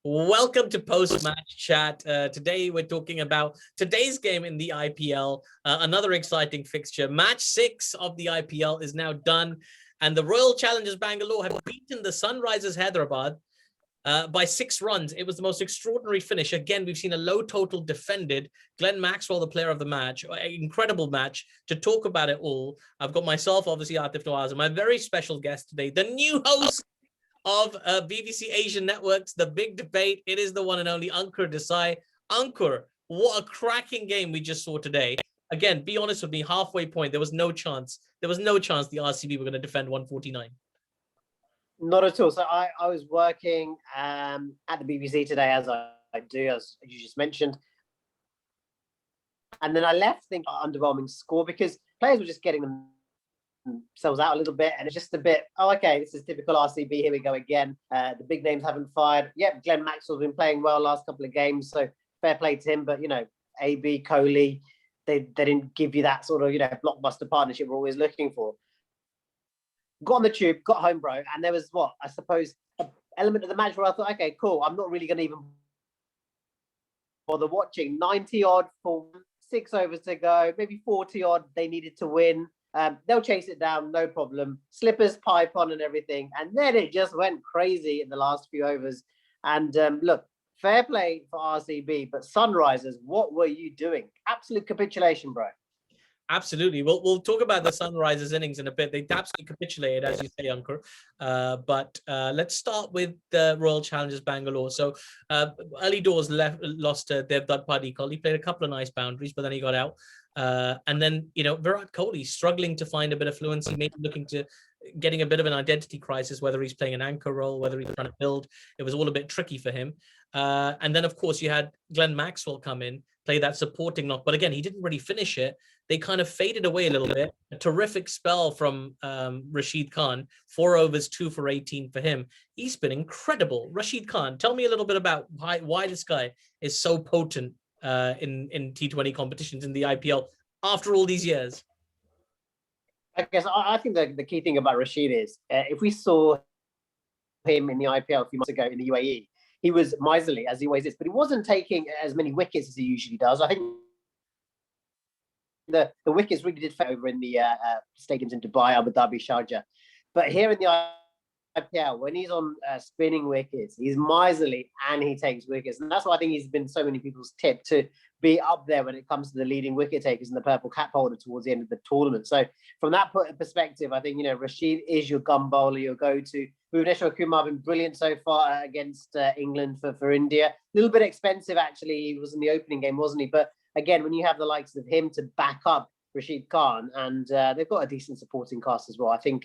Welcome to post-match chat. Today we're talking about today's game in the IPL. Another exciting fixture. Match 6 of the IPL is now done, and the Royal Challengers Bangalore have beaten the Sunrisers Hyderabad by 6 runs. It was the most extraordinary finish. Again, we've seen a low total defended. Glenn Maxwell, the player of the match. Incredible match. To talk about it all, I've got myself, obviously, Aatif and Nawaz, and my very special guest today, the new host of BBC Asian Networks, The Big Debate. It is the one and only Ankur Desai. Ankur, what a cracking game we just saw today. Again, be honest with me, halfway point, there was no chance. There was no chance the RCB were going to defend 149. Not at all. So I was working at the BBC today, as I do, as you just mentioned. And then I left thinking underwhelming score because players were just getting themselves out a little bit, and it's just a bit, oh, okay, this is typical RCB, here we go again. The big names haven't fired. Yep, Glenn Maxwell's been playing well last couple of games, so fair play to him. But, you know, AB, Kohli, they didn't give you that sort of, you know, blockbuster partnership we're always looking for. Got on the tube, got home, bro, and there was, what, I suppose, an element of the match where I thought, okay, cool, I'm not really going to even bother watching. 90-odd for 6 overs to go, maybe 40-odd they needed to win. They'll chase it down, no problem. Slippers, pipe on and everything. And then it just went crazy in the last few overs. And look, fair play for RCB, but Sunrisers, what were you doing? Absolute capitulation, bro. Absolutely. We'll talk about the Sunrisers innings in a bit. They absolutely capitulated, as you say, Ankur. But let's start with the Royal Challengers Bangalore. So early doors lost Devdutt Padikkal. He played a couple of nice boundaries, but then he got out. And then, you know, Virat Kohli struggling to find a bit of fluency, maybe looking to getting a bit of an identity crisis, whether he's playing an anchor role, whether he's trying to build. It was all a bit tricky for him. And then, of course, you had Glenn Maxwell come in, play that supporting knock. But again, he didn't really finish it. They kind of faded away a little bit. A terrific spell from Rashid Khan, 4 overs, 2 for 18 for him. He's been incredible. Rashid Khan, tell me a little bit about why this guy is so potent in T20 competitions in the IPL after all these years. I guess I think the key thing about Rashid is if we saw him in the IPL a few months ago in the UAE, he was miserly, as he always is, but he wasn't taking as many wickets as he usually does. I think the wickets really did fail over in the stadiums in Dubai, Abu Dhabi, Sharjah. But here in the IPL, when he's on spinning wickets, he's miserly and he takes wickets. And that's why I think he's been so many people's tip to be up there when it comes to the leading wicket takers and the purple cap holder towards the end of the tournament. So from that perspective, I think, you know, Rashid is your gun bowler, your go-to. Bhuvneshwar Kumar been brilliant so far against England for India. A little bit expensive, actually. He was in the opening game, wasn't he? But again, when you have the likes of him to back up Rashid Khan, and they've got a decent supporting cast as well. I think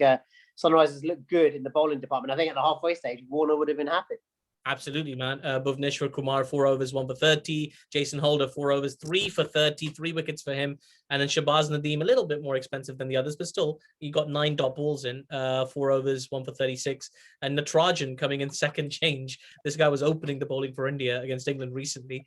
Sunrisers look good in the bowling department. I think at the halfway stage, Warner would have been happy. Absolutely, man. Bhuvneshwar Kumar, 4 overs, 1 for 30. Jason Holder, 4 overs, 3 for 30, 3 wickets for him. And then Shabaz Nadeem, a little bit more expensive than the others, but still, he got 9 dot balls in, 4 overs, 1 for 36. And Natarajan coming in second change. This guy was opening the bowling for India against England recently.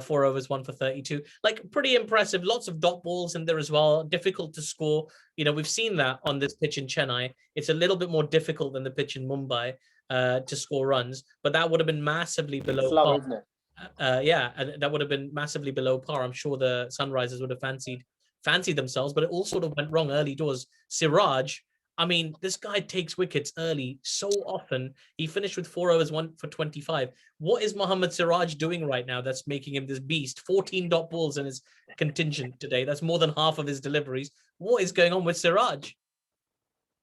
4 overs, 1 for 32. Like, pretty impressive. Lots of dot balls in there as well. Difficult to score. You know, we've seen that on this pitch in Chennai. It's a little bit more difficult than the pitch in Mumbai to score runs, but that would have been massively below slow, par. isn't it? Yeah, and that would have been massively below par. I'm sure the Sunrisers would have fancied themselves, but it all sort of went wrong early doors. Siraj, I mean, this guy takes wickets early so often. He finished with 4 overs, 1 for 25. What is Mohammad Siraj doing right now that's making him this beast? 14 dot balls in his contingent today. That's more than half of his deliveries. What is going on with Siraj?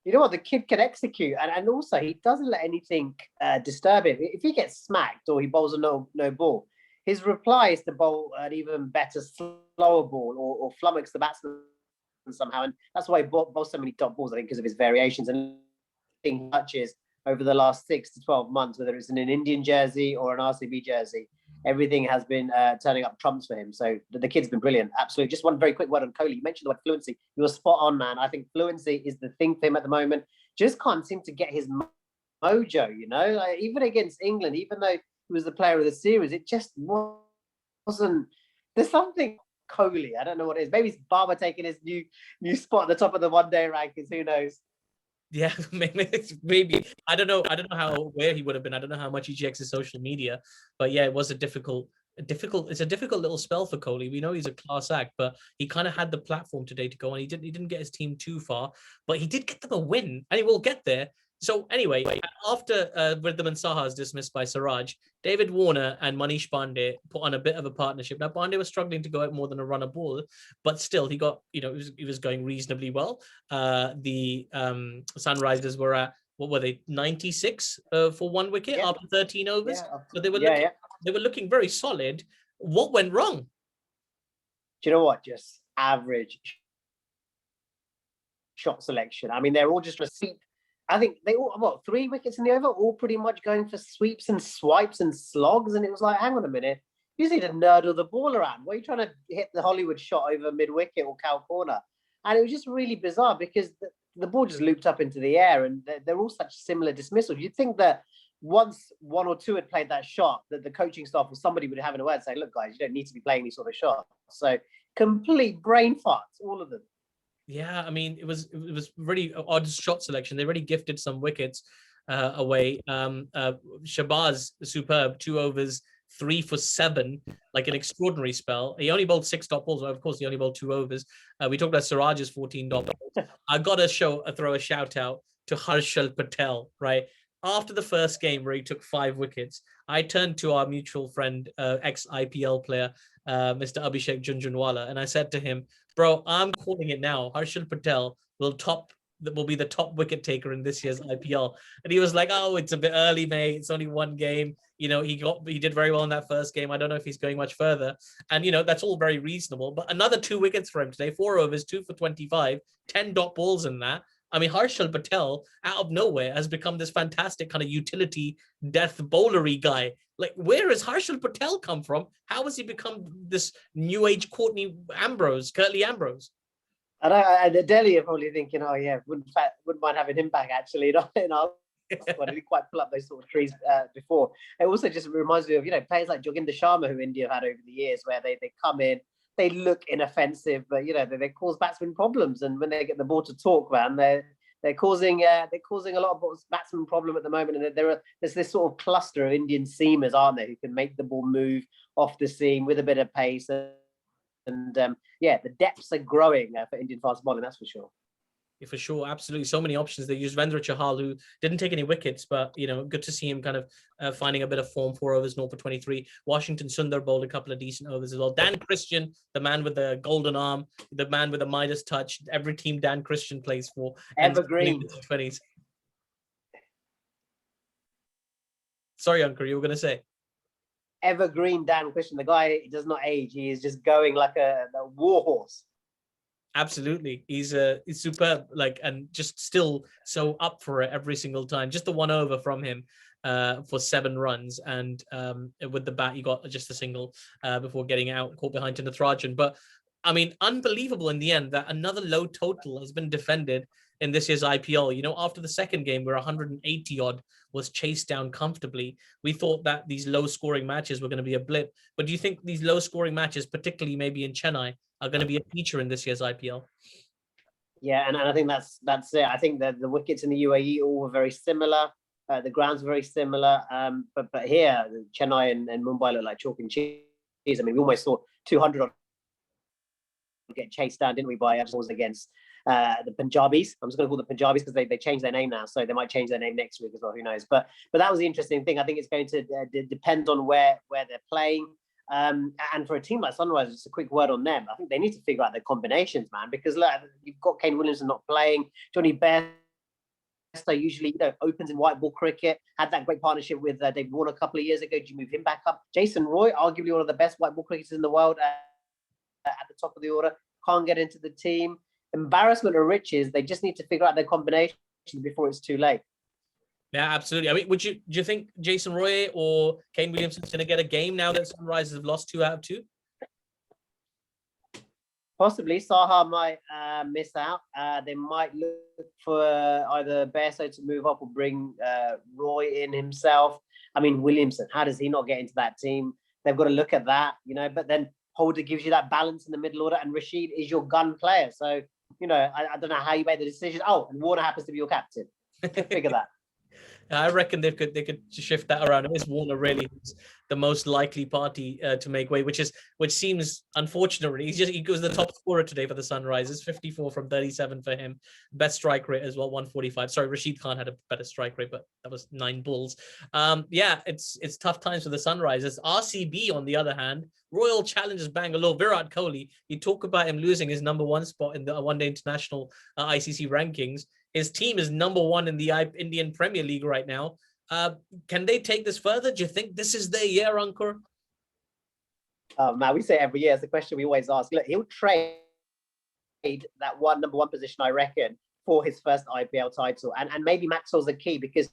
You know what? The kid can execute, and also he doesn't let anything disturb him. If he gets smacked or he bowls a no ball, his reply is to bowl an even better slower ball or flummox the batsman somehow. And that's why he bowls so many dot balls, I think, because of his variations and touches over the last 6 to 12 months, whether it's in an Indian jersey or an RCB jersey. Everything has been turning up trumps for him. So the kid's been brilliant. Absolutely. Just one very quick word on Kohli. You mentioned the word fluency. You were spot on, man. I think fluency is the thing for him at the moment. Just can't seem to get his mojo, you know? Like, even against England, even though he was the player of the series, it just wasn't. There's something Kohli. I don't know what it is. Maybe it's Barber taking his new spot at the top of the one-day rankings. Who knows? Yeah, maybe. I don't know. I don't know where he would have been. I don't know how much he checks his social media, but yeah, it was it's a difficult little spell for Kohli. We know he's a class act, but he kind of had the platform today to go on. He didn't get his team too far, but he did get them a win, and he will get there. So anyway, after Vridham and Saha is dismissed by Siraj, David Warner and Manish Pandey put on a bit of a partnership. Now Pandey was struggling to go out more than a run a ball, but still he got, he was going reasonably well. The Sunrisers were at, what were they, 96 for one wicket after 13 overs. So they were looking very solid. What went wrong? Do you know what? Just average shot selection. I mean, they're all just sweep. I think they all, 3 wickets in the over, all pretty much going for sweeps and swipes and slogs. And it was like, hang on a minute, you need to nurdle the ball around. Why are you trying to hit the Hollywood shot over mid-wicket or cow corner? And it was just really bizarre because the ball just looped up into the air, and they're all such similar dismissals. You'd think that once 1 or 2 had played that shot, that the coaching staff or somebody would have in a word and say, look, guys, you don't need to be playing these sort of shots. So complete brain farts, all of them. Yeah, I mean, it was really odd shot selection. They really gifted some wickets away. Shabazz, superb, 2 overs, 3 for 7, like an extraordinary spell. He only bowled 6 dot balls. Well, of course, he only bowled 2 overs. We talked about Siraj's 14 dot balls. I got to throw a shout out to Harshal Patel, right? After the first game where he took 5 wickets, I turned to our mutual friend, ex-IPL player, Mr. Abhishek Junjunwala, and I said to him, bro, I'm calling it now. Harshal Patel will be the top wicket taker in this year's IPL. And he was like, oh, it's a bit early, mate. It's only 1 game. He did very well in that first game. I don't know if he's going much further. And, that's all very reasonable. But another 2 wickets for him today, 4 overs, 2 for 25, 10 dot balls in that. I mean, Harshal Patel, out of nowhere, has become this fantastic kind of utility death bowlery guy. Like, where has Harshal Patel come from? How has he become this new age Curtly Ambrose? And I Delhi are probably thinking, oh yeah, wouldn't mind having him back actually. I didn't quite pull up those sort of trees before. It also just reminds me of players like Joginder Sharma, who India have had over the years, where they come in, they look inoffensive, but they cause batsmen problems. And when they get the ball to talk, man, they're causing a lot of batsmen problem at the moment. And there's this sort of cluster of Indian seamers, aren't there, who can make the ball move off the seam with a bit of pace. And the depths are growing for Indian fast bowling, that's for sure. Yeah, for sure, absolutely. So many options. They used Vendra Chahal, who didn't take any wickets, but good to see him kind of finding a bit of form. 4 overs, 0 for 23. Washington Sundar bowled a couple of decent overs as well. Dan Christian, the man with the golden arm, the man with the Midas touch. Every team Dan Christian plays for. Evergreen. 20s. Sorry, Ankur, you were going to say. Evergreen Dan Christian. The guy does not age. He is just going like a war horse. Absolutely, he's superb, and just still so up for it every single time. Just the 1 over from him for 7 runs, and with the bat, he got just a single before getting out, caught behind Natarajan. But I mean, unbelievable in the end that another low total has been defended in this year's IPL. After the second game, where 180 odd was chased down comfortably, we thought that these low scoring matches were going to be a blip. But do you think these low scoring matches, particularly maybe in Chennai, are going to be a feature in this year's IPL? Yeah, and I think that's it. I think that the wickets in the UAE all were very similar. The grounds were very similar. But here, Chennai and Mumbai look like chalk and cheese. I mean, we almost saw 200 get chased down, didn't we, by balls against the Punjabis. I'm just going to call the Punjabis because they changed their name now, so they might change their name next week as well. Who knows? But that was the interesting thing. I think it's going to depend on where they're playing. And for a team like Sunrise, just a quick word on them. I think they need to figure out their combinations, man, because look, you've got Kane Williamson not playing. Johnny Bairstow usually opens in white ball cricket. Had that great partnership with David Warner a couple of years ago. Did you move him back up? Jason Roy, arguably one of the best white ball cricketers in the world, at the top of the order, can't get into the team. Embarrassment of riches. They just need to figure out their combination before it's too late. Yeah, absolutely. I mean, do you think Jason Roy or Kane Williamson's going to get a game now that Sunrisers have lost 2 out of 2? Possibly. Saha might miss out. They might look for either Bairstow to move up or bring Roy in himself. I mean, Williamson, how does he not get into that team? They've got to look at that, but then Holder gives you that balance in the middle order, and Rashid is your gun player. So I don't know how you made the decision. Oh, and Warner happens to be your captain. Figure that. I reckon they could shift that around. Is Warner really the most likely party to make way, which seems unfortunate. Really, he goes the top scorer today for the Sunrisers, 54 from 37 for him. Best strike rate as well, 145. Sorry, Rashid Khan had a better strike rate, but that was 9 balls. Yeah, it's tough times for the Sunrisers. RCB on the other hand, Royal Challengers Bangalore, Virat Kohli. You talk about him losing his #1 spot in the one-day international ICC rankings. His team is #1 in the Indian Premier League right now. Can they take this further? Do you think this is their year, Ankur? Man, we say it every year. It's the question we always ask. Look, he'll trade that #1 position, I reckon, for his first IPL title. And maybe Maxwell's the key, because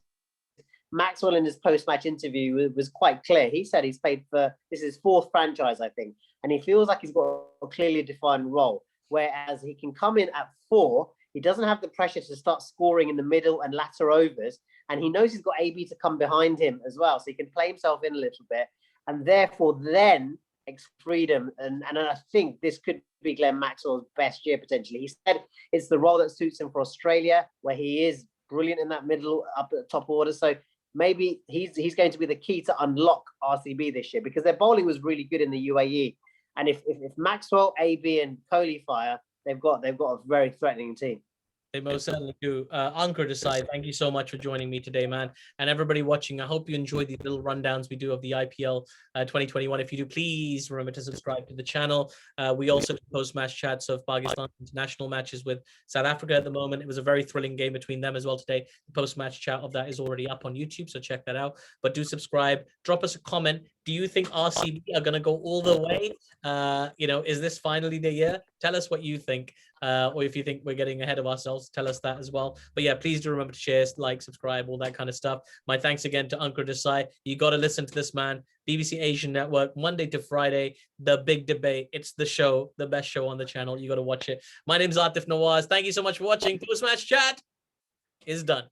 Maxwell in his post-match interview was quite clear. He said he's played for, this is his 4th franchise, I think. And he feels like he's got a clearly defined role. Whereas he can come in at 4, he doesn't have the pressure to start scoring in the middle and latter overs. And he knows he's got AB to come behind him as well. So he can play himself in a little bit. And therefore then freedom. And I think this could be Glenn Maxwell's best year potentially. He said it's the role that suits him for Australia, where he is brilliant in that middle, up at the top order. So maybe he's going to be the key to unlock RCB this year, because their bowling was really good in the UAE. And if Maxwell, AB and Kohli fire, they've got a very threatening team. They most certainly do. Ankur, Desai, thank you so much for joining me today, man. And everybody watching, I hope you enjoyed these little rundowns we do of the IPL 2021. If you do, please remember to subscribe to the channel. We also post match chats of Pakistan international matches with South Africa at the moment. It was a very thrilling game between them as well today. The post match chat of that is already up on YouTube, so check that out. But do subscribe. Drop us a comment. Do you think RCB are going to go all the way? Is this finally the year? Tell us what you think. Or if you think we're getting ahead of ourselves, tell us that as well. But yeah, please do remember to share, like, subscribe, all that kind of stuff. My thanks again to Ankur Desai. You got to listen to this man. BBC Asian Network, Monday to Friday, The Big Debate. It's the show, the best show on the channel. You got to watch it. My name's Aatif Nawaz. Thank you so much for watching. Post-match chat is done.